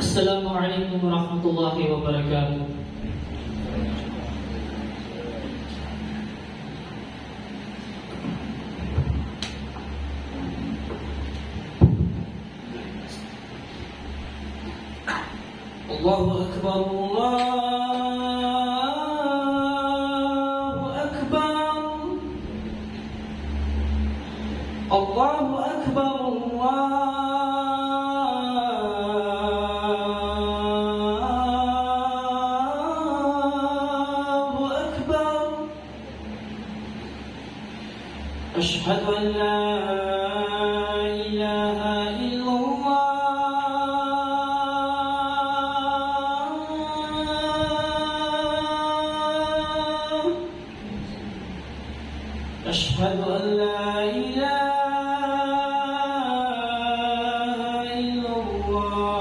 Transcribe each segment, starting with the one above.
Assalamualaikum warahmatullahi wabarakatuh. Allahu Akbar, Allahu Akbar, Allahu Akbar, Allahu Akbar. Ashhadu an la ilaha illallah. أشهد أن لا إله إلا الله.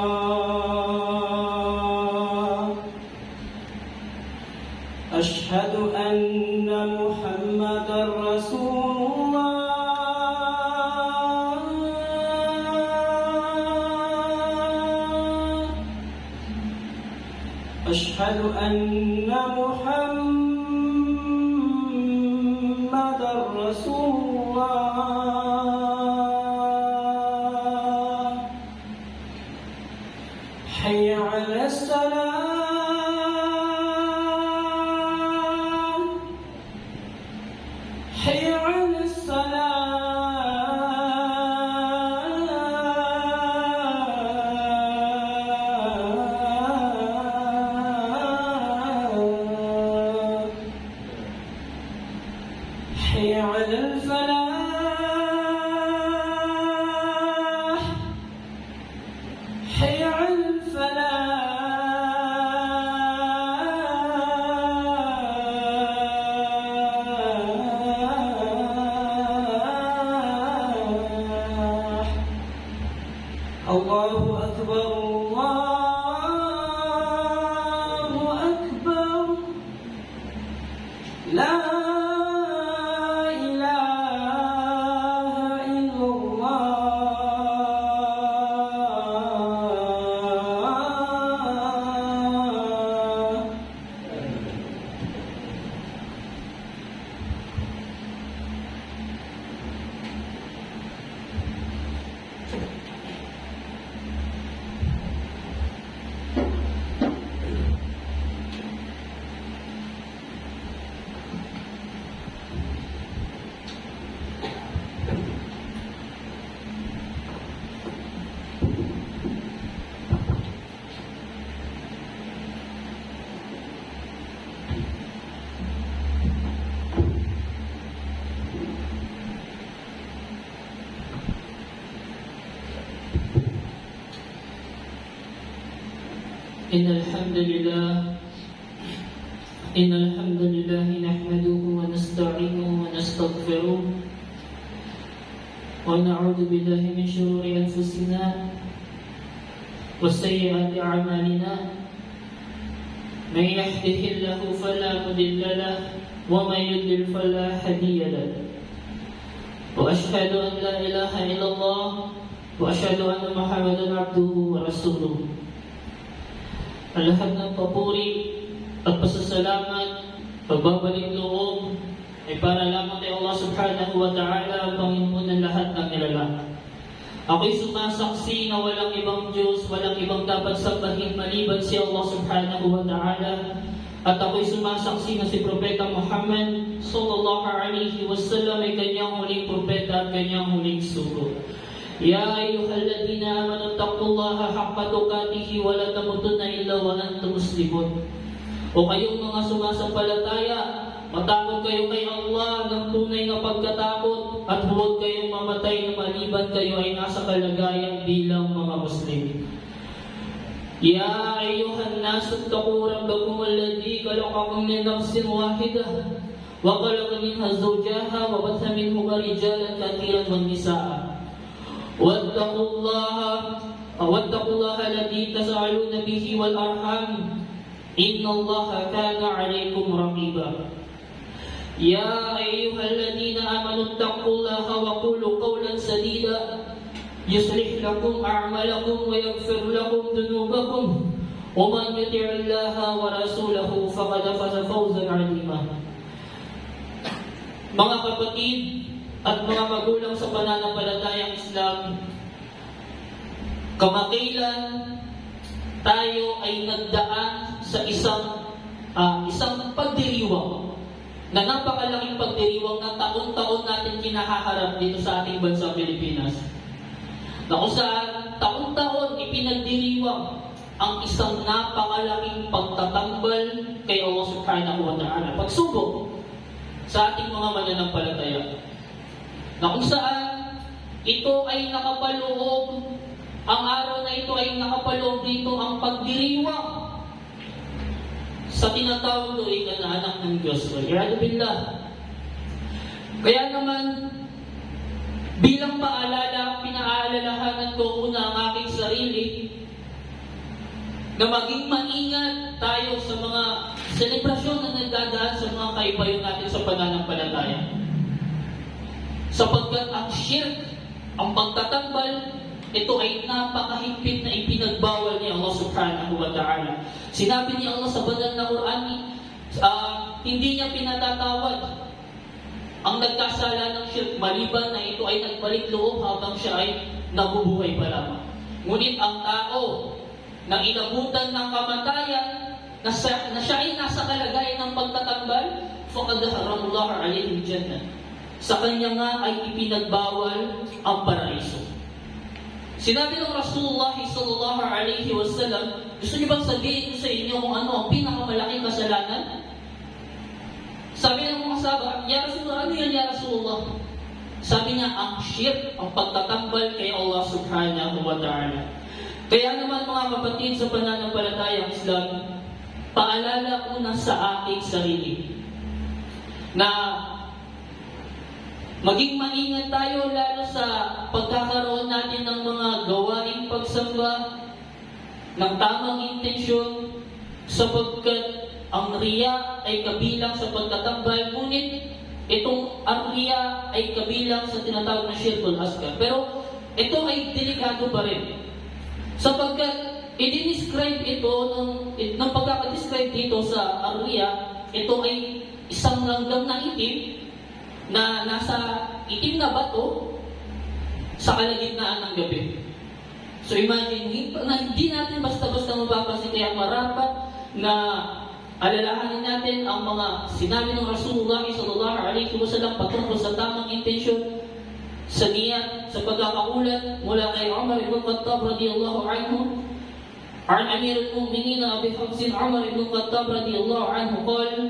أشهد أن محمدا رسول الله. أشهد أن محمد رسول الله. حي على السلام، حي على السلام، حي على الفلاح، حي على الفلاح. الله أكبر، الله أكبر. لا إله إلا الله. إن الحمد لله نحمده ونستعينه ونستغفره ونعوذ بالله من شرور أنفسنا وسيئات أعمالنا. من يهده الله فلا مضل له ومن يضلل فلا هادي له. وأشهد أن لا إله إلا الله وأشهد أن محمدا عبده ورسوله. Ang lahat ng papuri at pasasalamat, pagbabalik loob ay para lamang kay Allah subhanahu wa ta'ala, ang Panginoon ng lahat ng nilalang. Ako'y sumasaksi na walang ibang Diyos, walang ibang dapat sambahin maliban si Allah subhanahu wa ta'ala. At ako'y sumasaksi na si Propeta Muhammad sallallahu alaihi wasallam ay kanyang huling propeta at kanyang huling sugo. Ya ayyuhalladhina amanu taqullaha haqqa tuqatih wa la tamutunna illa wa antum muslimun. O kayong mga sumasampalataya, matakot kayo kay Allah ng tunay na pagkatakot at huwag kayong mamatay na maliban kayo ay nasa kalagayan bilang mga Muslim. Ya ayyuhan nasu taqu rabbakum alladhi khalaqakum min nafsin wahidah wa khalaqa minha zawjaha wa batha minhuma rijalan katiran wan nisaa. واتقوا الله الذي تساءلون به والأرحام إن الله كان عليكم رقيبا. يا أيها الذين اتقوا الله وقولوا قولا سديدا يصلح لكم أعمالكم ويغفر لكم ذنوبكم ومن يطع الله ورسوله فقد فاز فوزا عظيما. Mga kapatid at mga magulang sa pananampalatayang Islam, kamakailan tayo ay nagdaan sa isang pagdiriwang na napakalaking pagdiriwang na taon-taon natin kinahaharap dito sa ating bansa Pilipinas. Na kung saan taon-taon ipinagdiriwang ang isang napakalaking pagtatambal kay Allah Subhanahu wa Ta'ala, pagsubok sa ating mga mananampalataya. Na kung saan ito ay nakapaloob, ang araw na ito ay nakapaloob dito ang pagdiriwang sa tinatawag doon na anak ng Diyos. Wal'iyadu billah. Kaya naman, bilang paalala, pinaalalahanan ko una ang aking sarili na maging maingat tayo sa mga selebrasyon na nagdadaan sa mga kaibayo natin sa pananampalataya. Sapagkat ang shirk, ang pagtatambal, ito ay napakahigpit na ipinagbawal ni Allah Subhanahu wa Ta'ala. Sinabi ni Allah sa banal na Quran, hindi niya pinatatawad ang nagkasala ng shirk maliban na ito ay nagbalik loob habang siya ay nabubuhay pa lamang. Ngunit ang tao na inabutan ng kamatayan, na siya ay nasa kalagayan ng pagtatambal, faqad haramullahu alayhi al-jannah. Sa kanya nga ay ipinagbawal ang paraiso. Sinabi ng Rasulullah sallallahu alaihi wasallam, gusto niyo bang sabihin ko sa inyo kung ano ang pinakamalaking kasalanan? Sabi ng mga sahabat, Ya Rasulullah, ano yan Ya Rasulullah? Sabi niya, ang shirk, ang pagtatambal kay Allah Subhanahu wa Ta'ala. Kaya naman mga kapatid sa pananampalatayang Islam, paalala una sa aking sarili na maging maingat tayo lalo sa pagkakaroon natin ng mga gawaing pagsamba ng tamang intensyon, sapagkat ang riya ay kabilang sa pagtatambal, ngunit itong ang riya ay kabilang sa tinatawag na syirkul asghar. Pero ito ay delikado pa rin, sapagkat i-describe ito ng pagkakadescribe dito sa riya, ito ay isang langgam na itim na nasa itim na bato sa kalagitnaan ng gabi. So imagine, hindi natin basta-basta mapapansin, kaya marapat na alalahanin natin ang mga sinabi ng Rasulullah sallallahu alaihi wasallam patungkol sa tamang intensyon sa niyat, sa pagkakaulat mula kay Umar ibn Khattab radiyallahu anhu. An Amir al-Mu'minin Abi Hafs Umar ibn Khattab radiyallahu anhu qala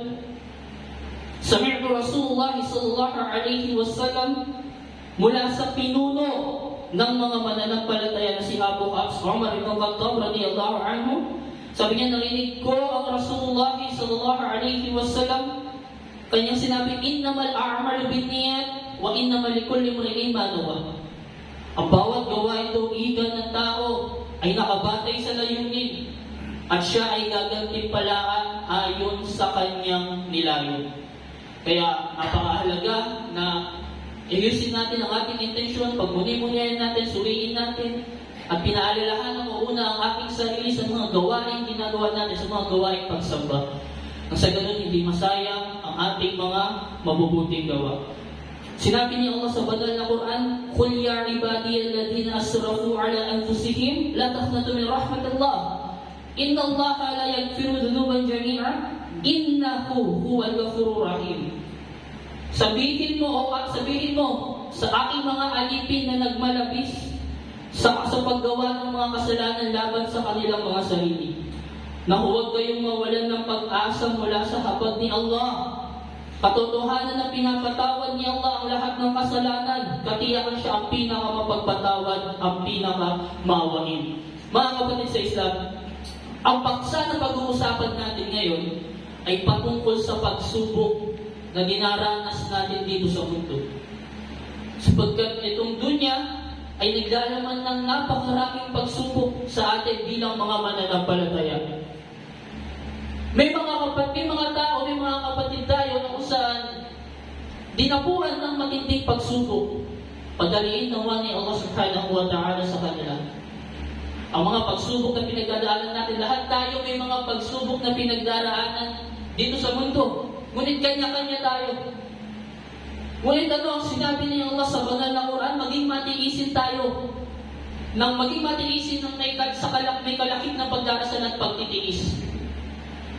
Sami'tu Rasulullah sallallahu alaihi wasallam, mula sa pinuno ng mga mananampalataya na si Abu Hafs Umar ibn Khattab radiyallahu anhu, sabi niya, narinig ko ang Rasulullah sallallahu alaihi wasallam, kanyang sinabi, innamal a'malu binniyat wa innamal likulli imri'in ma nawa. Ang bawat gawain tuwigan ng tao ay nakabatay sa layunin at siya ay gagantimpalaan ayon sa kanyang nilayon. Kaya napakahalaga na ayusin natin ang ating intensyon, pagmuni-munihan natin, suriin natin, at pinaalalahanan ko una ang aking sarili sa mga gawain ginagawa natin, sa mga gawain pagsamba. Nang sa ganun, hindi masayang ang ating mga mabubuting gawa. Sinabi ni Allah sa banal na Quran, Qul ya ibadiyalladhina asrafu ala anfusihim, la taqnatu min rahmatillah. Inna Allah la yaghfiru dhunuban jami'a, innahu huwal ghafurur rahim. Sabihin mo sa aking mga alipin na nagmalabis sa paggawa ng mga kasalanan laban sa kanilang mga sarili, na huwag kayong mawalan ng pag-asa mula sa habag ni Allah. Katotohanan na pinapatawad ni Allah ang lahat ng kasalanan, katiyakan siya ang pinakamapagpatawad, ang pinakamaawain. Mga kapatid sa Islam, ang paksa na pag-uusapan natin ngayon ay patungkol sa pagsubok na dinaranas natin dito sa mundo. Sapagkat itong dunya ay naglalaman ng napakaraming pagsubok sa atin bilang mga mananampalataya. May mga tao, may mga kapatid tayo na kung saan dinapuan ng matinding pagsubok, padaliin nawa ni Allah subhanahu wa ta'ala sa kanila. Ang mga pagsubok na pinagdadaanan natin, lahat tayo may mga pagsubok na pinagdaraanan dito sa mundo. Ngunit kanya-kanya tayo. Ngunit sinabi ni Allah sa banal na Quran, maging matiisin tayo. Nang maging matiisin ng may kalakip na pagdarasan at pagtitiis.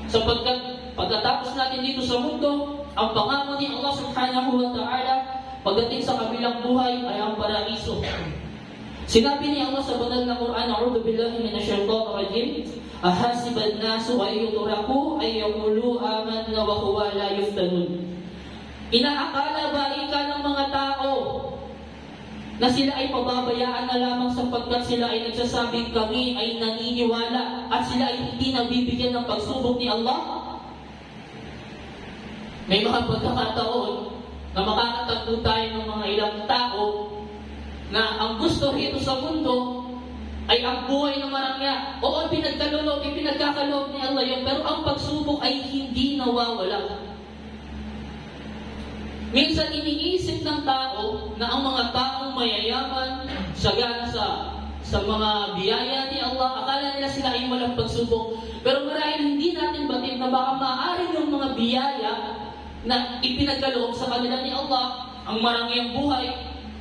Sapagkat pagkatapos natin dito sa mundo, ang pangako ni Allah subhanahu wa ta'ala, pagdating sa kabilang buhay ay ang paraiso. Sinabi ni Allah sa banal na Quran, A'udhu billahi minasyaitanir rajim, ahasiban nasu ay yutraku ay yaqulu amanna wa huwa la yuftanun. Inaakala ba ng mga tao na sila ay pababayaan na lamang sapagkat sila ay nagsasabing kami ay naniniwala at sila ay hindi nabibigyan ng pagsubok ni Allah? May mga pagkakataon na makakatagpo tayo ng mga ilang tao na ang gusto rito sa mundo ay ang buhay na marangya. Oo, pinagkakaloob ni Allah yun, pero ang pagsubok ay hindi nawawala. Minsan iniisip ng tao na ang mga taong mayayaman, sagana sa mga biyaya ni Allah, akala nila sila ay walang pagsubok. Pero marahil hindi natin batid na baka maaari yung mga biyaya na ipinagkaloob sa kanila ni Allah, ang marangyang buhay,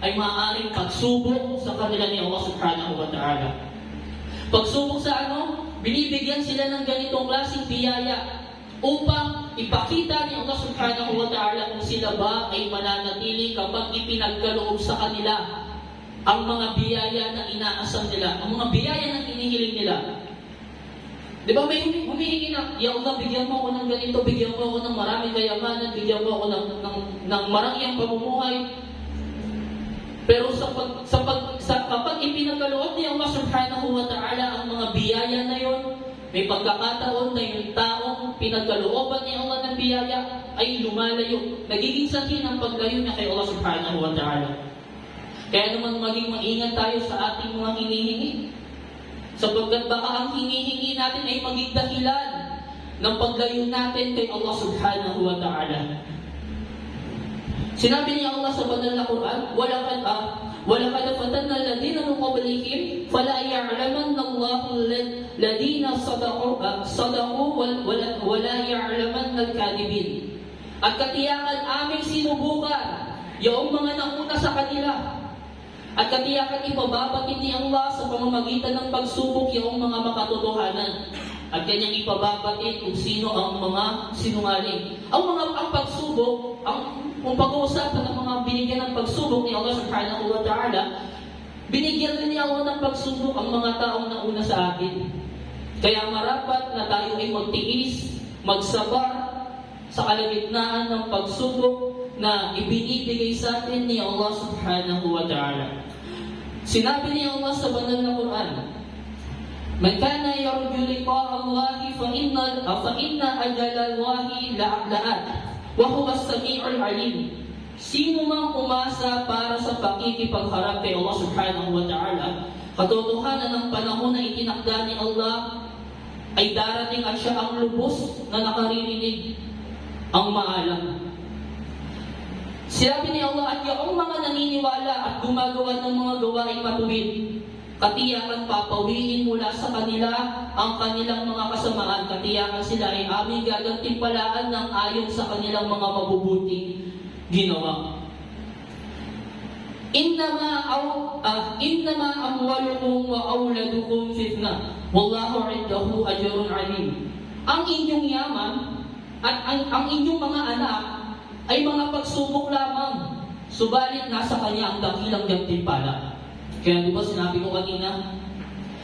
ay maaaring pagsubok sa kanila ni Allah subhanahu wa ta'ala. Pagsubok sa binibigyan sila ng ganitong klaseng biyaya upang ipakita ni Allah subhanahu wa ta'ala kung sila ba ay mananatili kapag ipinagkaloob sa kanila ang mga biyaya na inaasam nila, ang mga biyaya na hinihiling nila. Di ba may humihingi na, Ya Allah, bigyan mo ako ng ganito, bigyan mo ako ng maraming kayamanan, bigyan mo ako ng marangyang pamumuhay. Pero kapag ipinagkaloob ni Allah subhanahu wa ta'ala ang mga biyaya na yon, may pagkakataon na yung taong pinagkalooban ni Allah ng biyaya ay lumalayo. Nagiging sanhi ng paglayo niya kay Allah subhanahu wa ta'ala. Kaya naman maging maingat tayo sa ating mga hinihingi. Sapagkat baka ang hinihingi natin ay maging dahilan ng paglayo natin kay Allah subhanahu wa ta'ala. Sinabi ni Allah sa banal na Quran, وَلَقَدْ فَتَنَّا الَّذِينَ مِنْ قَبْلِهِمْ فَلَا يَعْلَمَنَّ اللَّهُ الَّذِينَ صَدَقُوا وَلَا يَعْلَمَنَّ الْكَاذِبِينَ. At katiyakan aming sinubukan yung mga nauna sa kanila. At katiyakan ipababatid ni Allah sa pamamagitan ng pagsubok yung mga makatotohanan. At kanyang ipababatid kung sino ang mga sinungaling. Ang pagsubok, kung pag-uusapan ng mga binigyan ng pagsubok ni Allah subhanahu wa ta'ala, binigyan rin ni Allah ng pagsubok ang mga taong nauna sa atin. Kaya marapat na tayo ay magtiis, magsabar sa kalagitnaan ng pagsubok na ibinibigay sa atin ni Allah subhanahu wa ta'ala. Sinabi ni Allah sa banal na Quran, Man kana yarju liqa'a Allah fa inna ajala Allah la'at wa huwa as-sami'ul 'alim. Sino mang umasa para sa pakikipagharap kay Allah subhanahu wa ta'ala, katotohanan ng panahon na itinakda ni Allah ay darating at siya ang lubos na nakaririnig, ang maalam. Sinabi ni Allah, at yung mga naniniwala at gumagawa ng mga gawaing matuwid, katiyakan papawiin mula sa kanila ang kanilang mga kasamaan. Katiyakan sila ay aming gagantimpalaan ng ayon sa kanilang mga mabubuting ginawa. Innama amwalukum wa auladukum fitnah wallahu 'indahu ajrun 'alim. Ang inyong yaman at ang inyong mga anak ay mga pagsubok lamang, subalit nasa kanya ang dakilang gantimpala. Kaya di ba sinabi ko kanina,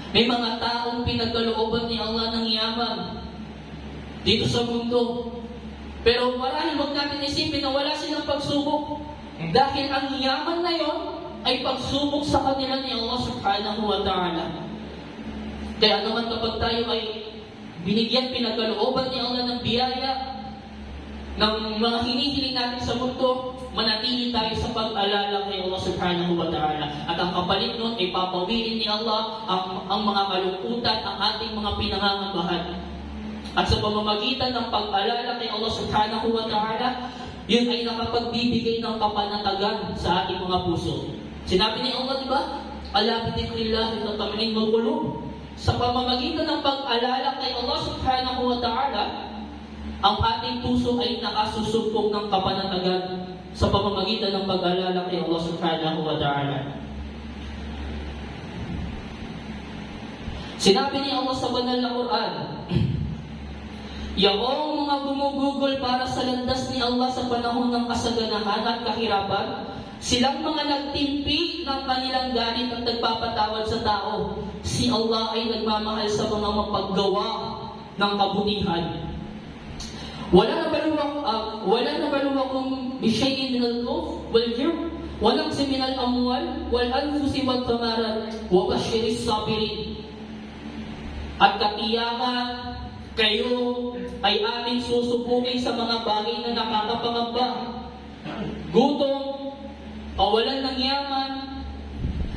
may mga taong pinagkalooban ni Allah ng yaman dito sa mundo. Pero marahil huwag natin isipin na wala silang pagsubok. Dahil ang yaman na yon ay pagsubok sa kanila ni Allah subhanahu wa ta'ala. Kaya naman kapag tayo ay binigyan, pinagkalooban ni Allah ng biyaya, ng mga hinihiling natin sa mundo, manatili tayo sa pag-alala kay Allah subhanahu wa ta'ala. At ang kapalit nun ay papawiin ni Allah ang mga kalungkutan, ang ating mga pinangangabahan. At sa pamamagitan ng pag-alala kay Allah subhanahu wa ta'ala, Yun ay nakapagbibigay ng kapanatagan sa ating mga puso. Sinabi ni Allah, di ba? Ala bidikrillah tatma'innul qulub. Sa pamamagitan ng pag-alala kay Allah subhanahu wa ta'ala, ang ating puso ay nakasusubok ng kapanatagan sa pamamagitan ng pag-alala kay Allah subhanahu wa ta'ala. Sinabi ni Allah sa banal na Quran, yaong mga gumugugol para sa landas ni Allah sa panahon ng kasaganahan at kahirapan, silang mga nagtimpi ng kanilang galit at nagpapatawad sa tao. Si Allah ay nagmamahal sa mga mapaggawa ng kabutihan. Wala na baluwakum bisya'in min al-khawf wal-ju' wa naqsin min al-amwal wal-anfusi wal-thamarat wa bashiris sabirin. At katiyakan kayo ay aming susubukin sa mga bagay na nakakapangamba. Gutom, kawalan ng yaman,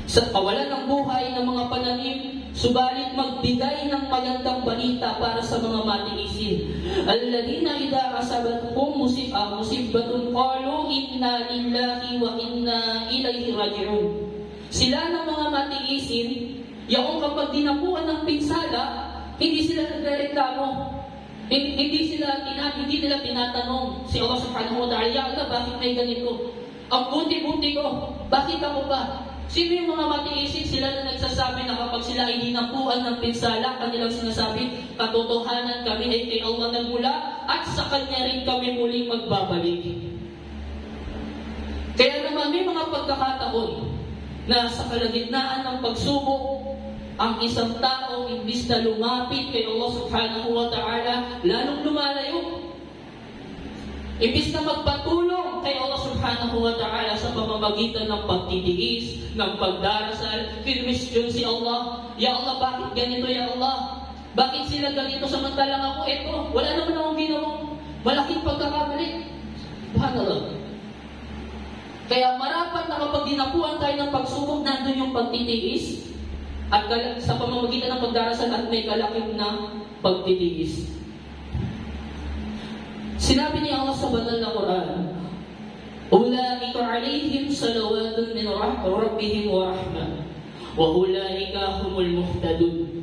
sa kawalan ng buhay ng mga pananim, subalit magbigay ng magandang balita para sa mga matiisin. Alladhina idha asabatkum musibatun qalu inna lillahi wa inna ilayhi raji'un. Sila ng mga matiisin, yaong kapag dinapuan ng pinsala, hindi sila nagrereklamo. Hindi nila tinatanong si Allah subhanahu wa ta'ala, ya Allah, bakit may ganito? Ang buti-buti ko, bakit ako ba? Sino yung mga matiisin? Sila na nagsasabi na kapag sila ay dinapuan ng pinsala, kanilang sinasabi, katotohanan kami ay kay Allah nagmula at sa Kanya rin kami muling magbabalik. Kaya naman may mga pagkakataon na sa kalagitnaan ng pagsubok, ang isang tao, imbis na lumapit kay Allah subhanahu wa ta'ala, lalong lumalayo. Imbis na magpatulong kay Allah subhanahu wa ta'ala sa pamamagitan ng pagtitiis, ng pagdarasal, kinwestiyon si Allah, ya Allah, bakit ganito ya Allah? Bakit sila ganito samantalang ako? Eto, wala naman akong ginawang malaking pagkakamali. Subhanallah. Kaya marapat na kapag dinapuan tayo ng pagsubok, nandun yung pagtitiis, at sa pamamagitan ng pagdarasal at may kalakip na pagtitiis. Sinabi ni Allah sa banal na Quran, ulaika alayhim salawatun min rabbihim wa rahmah wa ulaika humul muhtadun.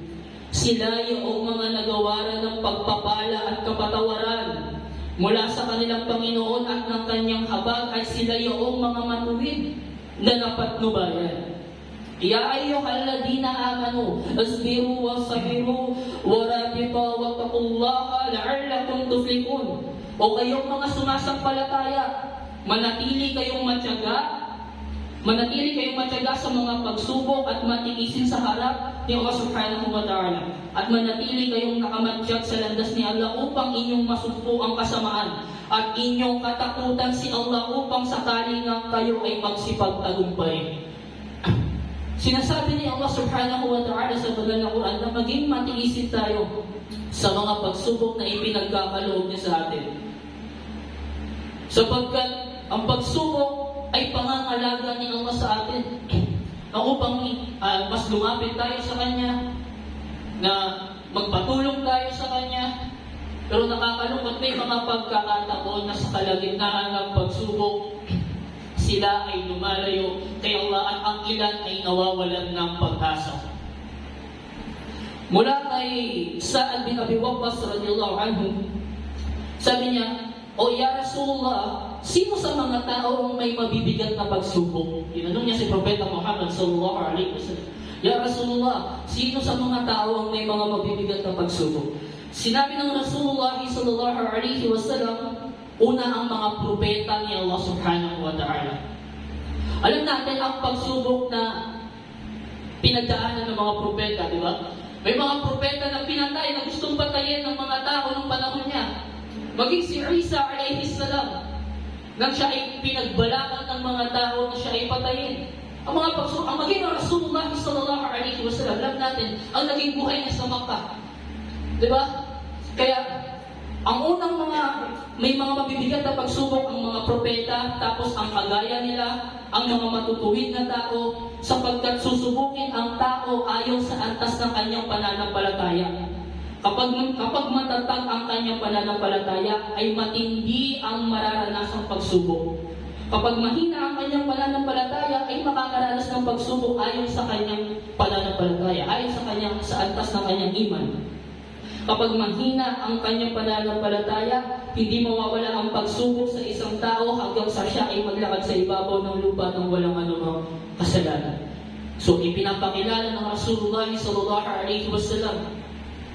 Sila yung mga nagawaran ng pagpapala at kapatawaran mula sa kanilang Panginoon at ng kanyang habag ay sila yung mga matuwid na napatnubayan. Ya ayyuhalladhina amanu asbiru wasabiru warabita wattaqullaha la'allakum tuflihun. O kayong mga sumasampalataya, manatili kayong matyaga sa mga pagsubok at matiisin sa harap ni Allah subhanahu wa ta'ala. At manatili kayong nakamatiyag sa landas ni Allah upang inyong masugpo ang kasamaan at inyong katakutan si Allah upang sakali nga kayo ay magsipagtagumpay. Sinasabi ni Allah subhanahu wa ta'ala sa banal na Quran na maging matiisin tayo sa mga pagsubok na ipinagkakaloob niya sa atin. Sapagkat ang pagsubok ay pangangalaga ni Allah sa atin na upang mas lumapit tayo sa Kanya, na magpatulong tayo sa Kanya. Pero nakakalungkot, may mga pagkakataon na sa kalagitnaan ng pagsubok, sila ay lumalayo kay Allah at ang ilan ay nawawalan ng pag-asa. Mula kay Sa'ad bin Abi Waqqas radhiyallahu anhu, sabi niya, o ya Rasulullah, sino sa mga tao ang may mabibigat na pagsubok? Tinanong niya si Propeta Muhammad sallallahu alaihi wasallam. Ya Rasulullah, sino sa mga tao ang may mga mabibigat na pagsubok? Sinabi ng Rasulullah sallallahu alaihi wasallam, una ang mga propeta ni Allah subhanahu wa ta'ala. Alam natin ang pagsubok na pinagdaanan ng mga propeta, di ba? May mga propeta na pinatay, na gustong patayin ng mga tao ng panahon niya. Maging si Isa alayhi salam, nang siya ay pinagbalakan ng mga tao na siya ay patayin. Ang mga pagsubok, ang maging Rasulullah sallallahu alaihi wasallam, alam natin, ang naging buhay niya sa Makkah. Di ba? Kaya, ang unang may mga mabibigat na pagsubok ang mga propeta, tapos ang kagaya nila, ang mga matutuwid na tao, sapagkat susubukin ang tao ayon sa antas ng kanyang pananampalataya. Kapag matatag ang kanyang pananampalataya, ay matindi ang mararanasang pagsubok. Kapag mahina ang kanyang pananampalataya, ay makakaranas ng pagsubok ayon sa kanyang pananampalataya, ayon sa antas ng kanyang iman. Kapag mahina ang kanyang pananampalataya, hindi mawawala ang pagsubok sa isang tao hanggang sa siya ay maglakad sa ibabaw ng lupa ng walang anumang kasalanan. So, ipinapakilala ng Rasulullah sallallahu alaihi wasallam.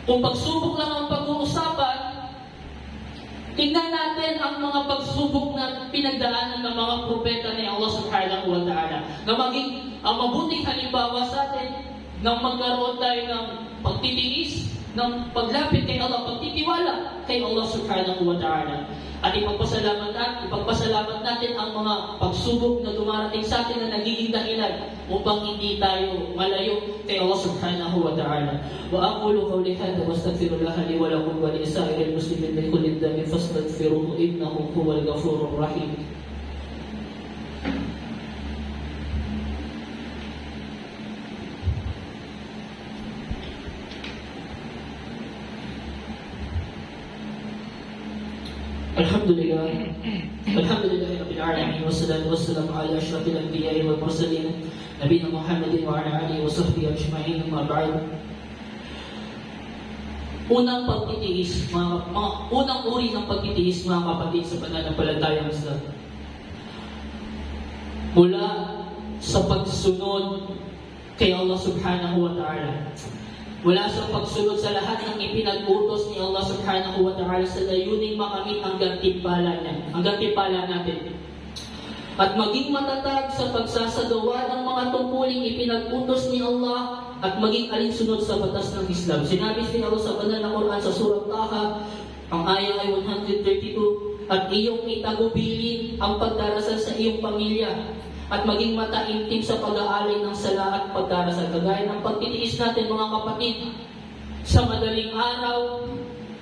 Kung pagsubok lang ang pag-uusapan, tingnan natin ang mga pagsubok na pinagdaanan ng mga propeta ni Allah subhanahu wa ta'ala, na maging ang mabuting halimbawa sa atin nang magkaroon tayo ng pagtitiis, ng paglapit kay Allah, pagtitiwala kay Allah subhanahu wa ta'ala. At ipagpasalamat natin ang mga pagsubok na dumarating sa atin na nagiging dahilan upang hindi tayo malayo kay Allah subhanahu wa ta'ala. Wa aqulu qawli hadha wa astaghfirullah li wa lakum wa li sa'iril muslimin min kulli dhanbin fastaghfiruhu innahu huwal ghafurur rahim. Alhamdulillah Rabbil Alamin, wassalatu wassalamu ala asyrafil anbiya'i wal mursalin nabiyina Muhammadin wa ala alihi wa sahbihi ajma'in, amma ba'd. Unang pagtitiis, unang uri ng pagtitiis, mga kapatid, sa pananampalatayang Islam, mula sa pagsunod kay Allah subhanahu wa ta'ala, wala sa pagsunod sa lahat ng ipinag-utos ni Allah subhanahu wa ta'ala sa layuning makamit ang gantimpala natin. At maging matatag sa pagsasagawa ng mga tungkuling ipinag-utos ni Allah at maging alinsunod sa batas ng Islam. Sinabi ni Allah sa banal na Quran sa Surah Taha, ang ayah ay 132, at iyong itagubilin ang pagdarasal sa iyong pamilya at maging mataimtim sa pag-aalay ng sala at pagdarasal. Kagaya ng pagtitiis natin, mga kapatid, sa madaling araw,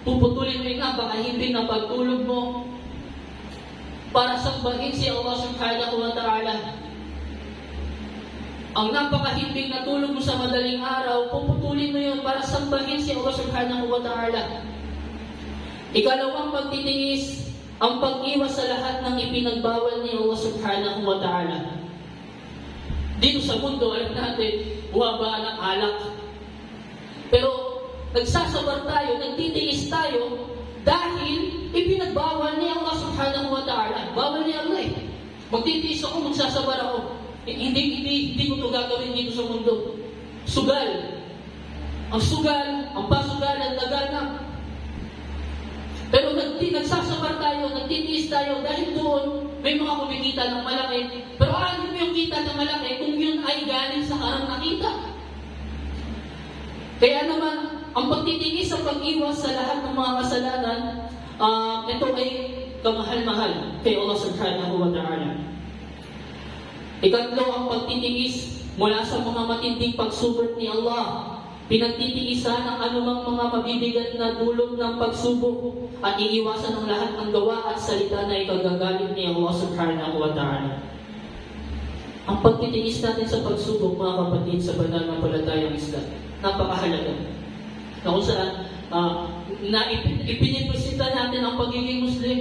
puputulin mo yung napakahimbing ng pagtulog mo para sambahin si Allah subhanahu wa ta'ala. Ang napakahimbing na tulog mo sa madaling araw, puputulin mo yun para sambahin si Allah subhanahu wa ta'ala. Ikalawang pagtitiis, ang pag-iwas sa lahat ng ipinagbawal ni Allah subhanahu wa ta'ala. Dito sa mundo, alam natin, buwaba ng alak. Pero nagsasabar tayo, nagtitiis tayo dahil ipinagbawal ni Allah subhanahu wa ta'ala. Bawal ni Allah eh. Magtitiis ako, magsasabar ako. Hindi ko ito gagawin dito sa mundo. Sugal. Ang sugal, ang pasugalan, laganap. Pero nagsasabar tayo, nagtitiis tayo dahil doon may mga kumikita ng malaki. Pero ano mo yung kita ng malaki kung yun ay galing sa harang nakita? Kaya naman, ang pagtitiis sa pag-iwas sa lahat ng mga kasalanan, ito ay kamahal-mahal kay Allah subhanahu wa ta'ala. Ikatlo, ang pagtitiis mula sa mga matinding pagsubok ni Allah. Pinagtitiisan ang anumang mga mabibigat na dulot ng pagsubok at iiwasan ang lahat ng gawa at salita na ikagagalit ni Allah subhanahu wa ta'ala. Ang pagtitiis natin sa pagsubok, mga kapatid, sa pananampalatayang Islam, napakahalaga. Na kung saan, ipinipresenta natin ang pagiging Muslim.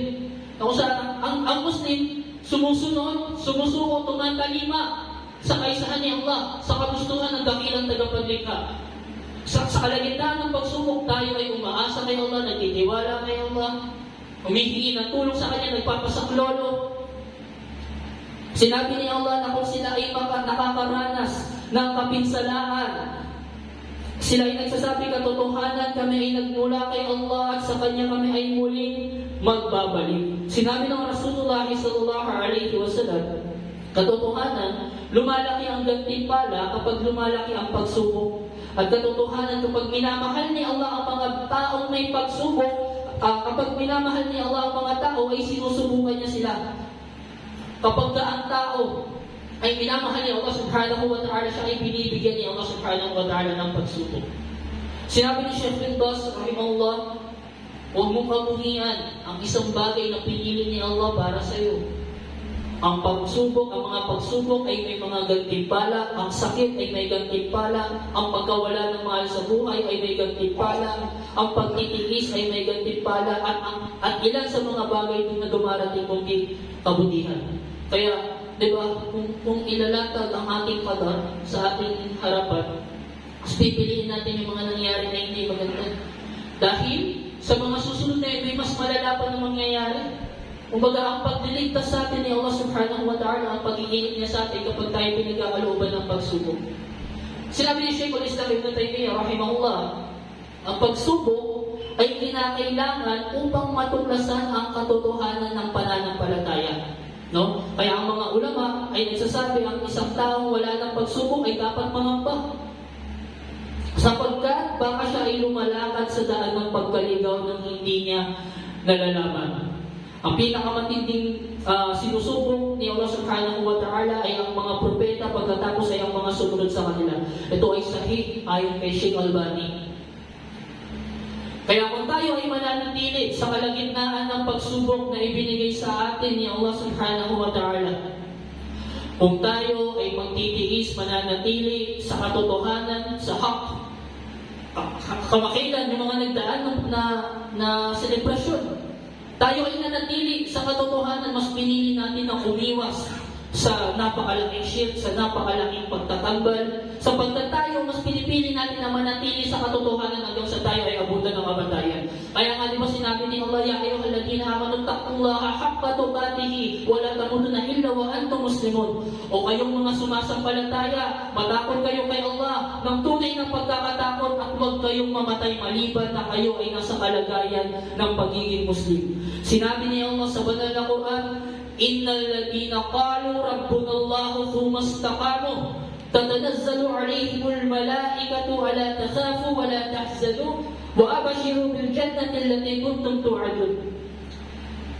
Na kung saan, ang Muslim, sumusuko, tumatalima sa kaisahan ni Allah, sa kagustuhan ng dakilang tagapaglikha. Sa kalagitnaan ng pagsubok, tayo ay umaasa kay Allah, nagtitiwala kay Allah, humihingi ng tulong sa Kanya, nagpapasaklolo. Sinabi ni Allah na kung sila ay nakakaranas ng kapinsalaan, sila ay nagsasabi katotohanan, kami ay nagmula kay Allah at sa Kanya kami ay muling magbabalik. Sinabi ng Rasulullah sallallahu alaihi wasallam, katotohanan, lumalaki ang gantimpala kapag lumalaki ang pagsubok. At katotohanan, kapag minamahal ni Allah ang mga taong may pagsubok, kapag minamahal ni Allah ang mga tao, ay sinusubukan niya sila. Kapag ang tao ay minamahal ni Allah subhanahu wa ta'ala, siya ay binibigyan ni Allah subhanahu wa ta'ala ng pagsubok. Sinabi ni Sheikh bin Baz, rahimahullah, huwag mong kamuhian ang isang bagay na pinili ni Allah para sa iyo. Ang mga pagsubok ay may mga gantimpala, ang sakit ay may gantimpala, ang pagkawala ng mahal sa buhay ay may gantimpala, ang pagtitiis ay may gantimpala, at ilan sa mga bagay din na dumarating kundi kabutihan. Kaya, di ba, kung ilalatag ang ating qadar sa ating harapan, pipiliin natin yung mga nangyari na hindi maganda. Dahil sa mga susunod na ito, mas malala pa na mangyayari. Kumbaga, ang pagliligtas sa atin ni Allah subhanahu wa ta'ala, ang pag-iinit niya sa atin kapag tayo pinagkakalooban ng pagsubok. Sinabi ni Shaykhul Islam Ibn Taymiyyah, rahimahullah, ang pagsubok ay kinakailangan upang matuklasan ang katotohanan ng pananampalataya. No? Kaya ang mga ulama ay nagsasabi ang isang taong wala ng pagsubok ay dapat mangamba. Sapagkat baka siya ay lumalakad sa daan ng pagkaligaw ng hindi niya nalalaman. Ang pinakamatinding sinusubok ni Allah subhanahu wa ta'ala ay ang mga propeta, pagkatapos ay ang mga sumunod sa kanila. Ito ay sahih ayon kay Sheikh Albani. Kaya kung tayo ay mananatili sa kalagitnaan ng pagsubok na ibinigay sa atin ni Allah subhanahu wa ta'ala, kung tayo ay magtitiis, mananatili sa katotohanan, sa haq, kamakilan yung mga nagdaan na selebrasyon, tayo ay nanatili sa katotohanan, mas pinili natin na umiwas sa napakalaking shirk, sa napakalaking pagtatambal, sapagkat tayo mas pinipili natin na manatili sa katotohanan hanggang sa tayo ay abutan ng kamatayan. Kaya nga di ba sinabi ni Allah, ya ayyuhalladhina amanu taqullaha haqqa tuqatih wa la tamutunna illa wa antum muslimun. O kayong mga sumasampalataya, matakot kayo kay Allah ng tunay na pagkakatakot at huwag kayong mamatay maliban na kayo ay nasa kalagayan ng pagiging Muslim. Sinabi ni Allah sa banal na Quran, innal ladina qalu rabbuna Allah thumma istaqamu tatanazzalu alaihimul malaikatu alla takhafu wa la tahzanu wa abashiru bil jannati allati kuntum tu'adun.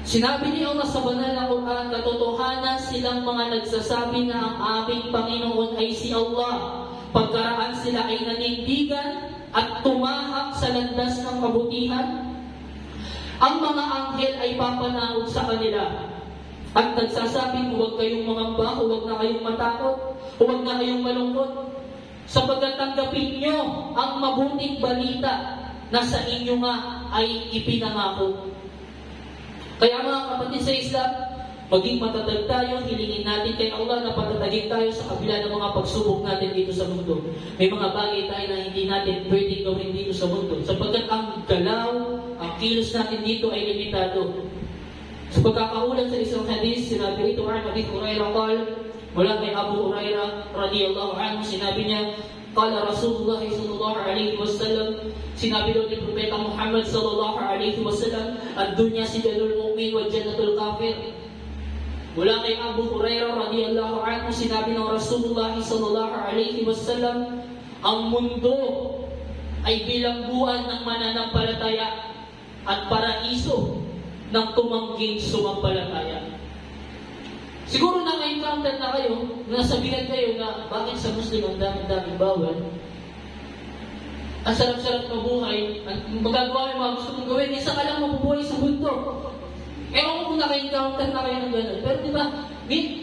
Sinabi ni Allah sa banal na Quran, katotohanan silang mga nagsasabi na ang aming Panginoon ay si Allah. Pagkaraan sila ay nanindigan at tumahak sa landas ng kabutihan, ang mga anghel ay papanahon sa kanila at nagsasabing huwag kayong mangamba, huwag na kayong matakot, huwag na kayong malungkot, sapagkat tanggapin nyo ang mabuting balita na sa inyo nga ay ipinangako. Kaya mga kapatid sa Islam, maging matatag tayo, hilingin natin kay Allah na patatagin tayo sa kabila ng mga pagsubok natin dito sa mundo. May mga bagay tayo na hindi natin pwedeng gawin dito sa mundo, sapagkat ang galaw, ang kilos natin dito ay limitado. Sa pagkakaulat sa isang hadith, sinabi ito ang Abi Hurairah mula kay Abu Hurairah radhiyallahu anhu, sinabi niya, qala Rasulullah sallallahu alaihi wasallam, sinabi daw ni Propeta Muhammad sallallahu alaihi wasallam, ad-dunya sijalul mu'min wa jannatul kafir. Mula kay Abu Hurairah radhiyallahu anhu, sinabi ng Rasulullah sallallahu alaihi wasallam, ang mundo ay bilangguan ng mananampalataya at paraiso ng tumangging sumampalataya. Siguro na-encounter na kayo, nasabihan kayo na bakit sa Muslim ang dami-daming bawal. Ang sarap-sarap mabuhay, ang magagawa yung mga gusto mong gawin, isa ka lang mabubuhay sa mundo. Ewan ko kung naka-encounter na kayo ng gano'n. Pero diba,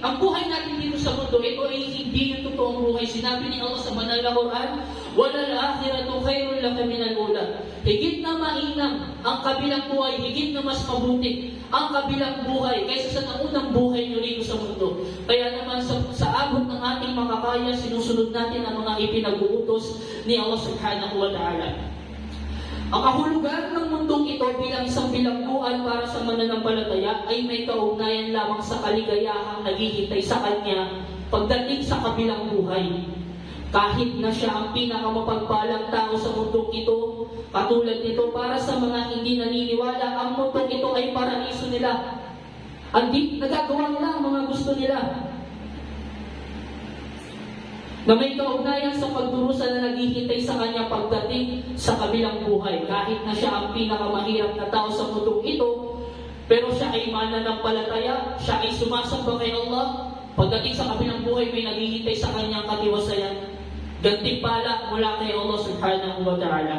ang buhay natin dito sa mundo, ito ay hindi yung totoong buhay. Sinabi ni Allah sa banal na Quran, وَلَلْ آخِرَةُ خَيْرٌ لَكَ مِنَ الْأُولَى. Higit na mainam ang kabilang buhay, higit na mas mabuti ang kabilang buhay kaysa sa naunang buhay nyo rito sa mundo. Kaya naman sa abot ng ating makakaya, sinusunod natin ang mga ipinag-uutos ni Allah subhanahu wa ta'ala. Ang kahulugan ng mundong ito bilang isang bilangguan para sa mananampalataya ay may kaugnayan lamang sa kaligayahang naghihintay sa kanya pagdating sa kabilang buhay. Kahit na siya ang pinakamapagpalang tao sa mundong ito, katulad nito para sa mga hindi naniniwala, ang mundong ito ay paraiso nila. Hindi nagagawa nila ang mga gusto nila, na may kaugnayan sa pagdurusa na naghihintay sa kanya pagdating sa kabilang buhay. Kahit na siya ang pinakamahirap na tao sa mundong ito, pero siya ay mananampalataya, siya ay sumasamba kay Allah, pagdating sa kabilang buhay may naghihintay sa kanyang katiwasayan, gantimpala mula kay Allah subhanahu wa ta'ala.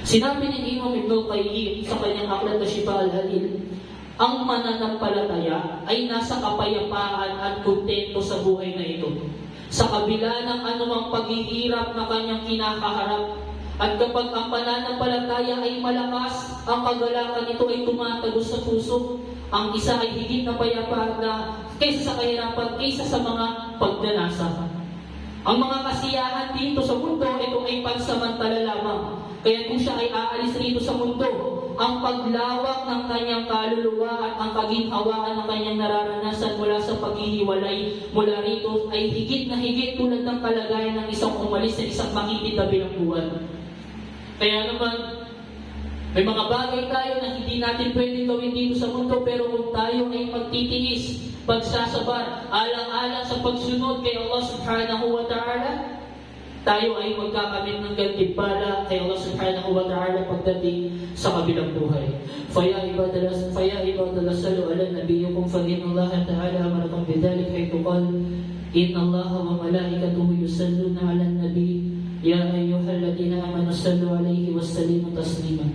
Sinabi ni Imam Ibn Qayyim sa kanyang aklat na Shifa al-Halil, ang mananampalataya ay nasa kapayapaan at kontento sa buhay na ito. Sa kabila ng anumang paghihirap na kanyang kinakaharap, at kapag ang pananampalataya ay malakas, ang kagalakan nito ay tumatagos sa puso. Ang isa ay higit na payapa na kaysa sa kahirapan, kaysa sa mga pagdanasa. Ang mga kasiyahan dito sa mundo, ito ay pansamantala lamang. Kaya kung siya ay aalis rito sa mundo, ang paglawak ng kanyang kaluluwa at ang kaginhawaan ng kanyang nararanasan mula sa paghihiwalay mula rito ay higit na higit tulad ng kalagayan ng isang umalis sa isang makitid na bilangguan. Kaya naman, may mga bagay tayo na hindi natin pwedeng gawin dito sa mundo, pero kung tayo ay magtitiis, pagsasabar, alang-alang sa pagsunod kay Allah subhanahu wa ta'ala, tayo ay magkakamit ng gantimpala kay Allah subhanahu wa ta'ala pagdating sa kabilang buhay. Faya ibadallah salu ala nabiyukum fa inna Allah ta'ala amarakum bidhalik haythu qala inna Allah wa malaikatuhu yusalluna ala nabi ya ayyuhalladhina amanu sallu alayhi wa sallimu taslima.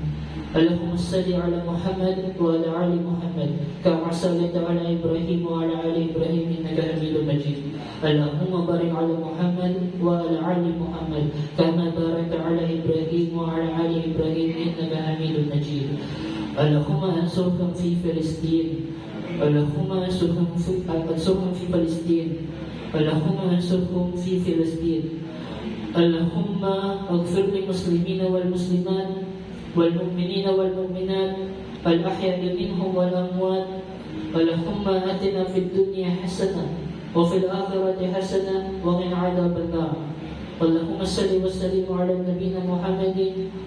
اللهم صل على محمد وعلى آل محمد كما صليت على إبراهيم وعلى آل إبراهيم إنك حميد مجيد اللهم بارك على محمد وعلى آل محمد كما باركت على إبراهيم وعلى آل إبراهيم إنك حميد مجيد اللهم انصرهم في فلسطين اللهم انصرهم في فلسطين اللهم انصرهم في فلسطين اللهم اغفر للمسلمين والمسلمات والمؤمنين والمؤمنات الأحياء منهم والأموات اللهم آتنا في الدنيا حسنة وفي الآخرة حسنة وقنا عذاب النار اللهم صل وسلم على نبينا محمد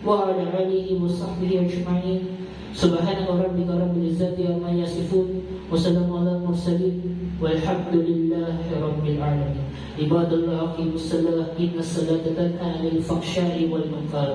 وعلى آله وصحبه أجمعين سبحان ربك رب العزة عما يصفون وسلام على المرسلين والحمد لله رب العالمين عباد الله أقيموا الصلاة إن الصلاة تنهى عن الفحشاء والمنكر.